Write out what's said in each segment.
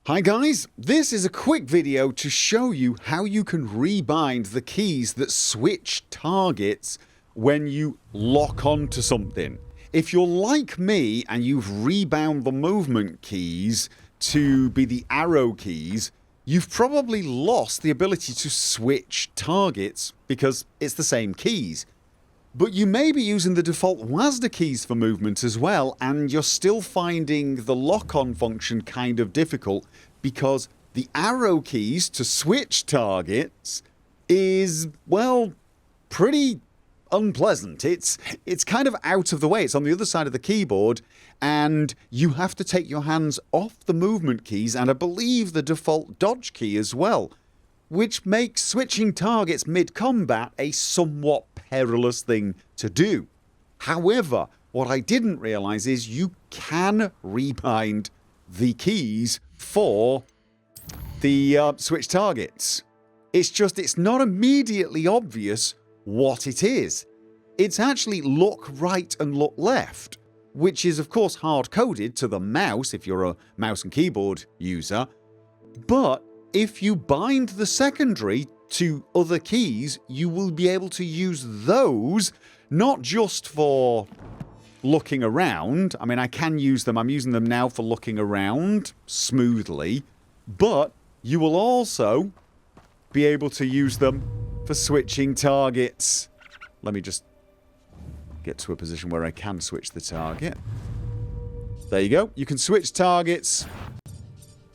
Hi guys, this is a quick video to show you how you can rebind the keys that switch targets when you lock onto something. If you're like me and you've rebound the movement keys to be the arrow keys, you've probably lost the ability to switch targets because it's the same keys. But you may be using the default WASD keys for movement as well, and you're still finding the lock-on function kind of difficult because the arrow keys to switch targets is, well, pretty unpleasant. It's kind of out of the way. It's on the other side of the keyboard, and you have to take your hands off the movement keys and I believe the default dodge key as well, which makes switching targets mid-combat a somewhat perilous thing to do. However, what I didn't realise is you can rebind the keys for the switch targets. It's not immediately obvious what it is. It's actually look right and look left, which is of course hard-coded to the mouse if you're a mouse and keyboard user, but if you bind the secondary to other keys, you will be able to use those not just for looking around. I mean, I can use them. I'm using them now for looking around smoothly, but you will also be able to use them for switching targets. Let me just get to a position where I can switch the target. There you go. You can switch targets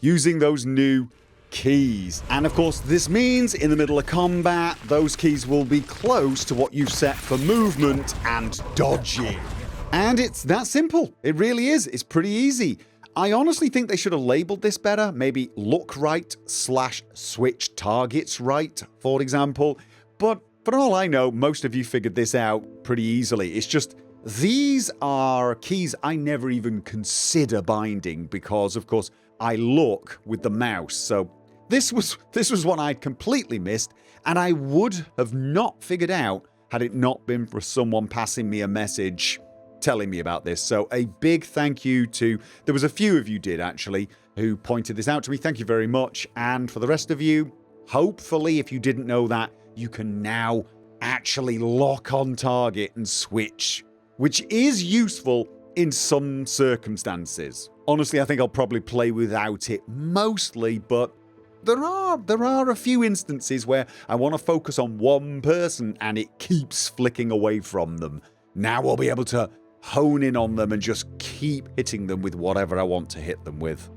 using those new keys. And of course this means in the middle of combat those keys will be close to what you've set for movement and dodging. And it's that simple. It really is. It's pretty easy. I honestly think they should have labeled this better. Maybe look right / switch targets right, for example. But for all I know, most of you figured this out pretty easily. It's just these are keys I never even consider binding because of course I look with the mouse. So this was one I'd completely missed, and I would have not figured out had it not been for someone passing me a message telling me about this. So a big thank you to, there was a few of you did actually who pointed this out to me. Thank you very much. And for the rest of you, hopefully if you didn't know that, you can now actually lock on target and switch, which is useful in some circumstances. Honestly, I think I'll probably play without it mostly, but there are a few instances where I want to focus on one person and it keeps flicking away from them. Now I'll be able to hone in on them and just keep hitting them with whatever I want to hit them with.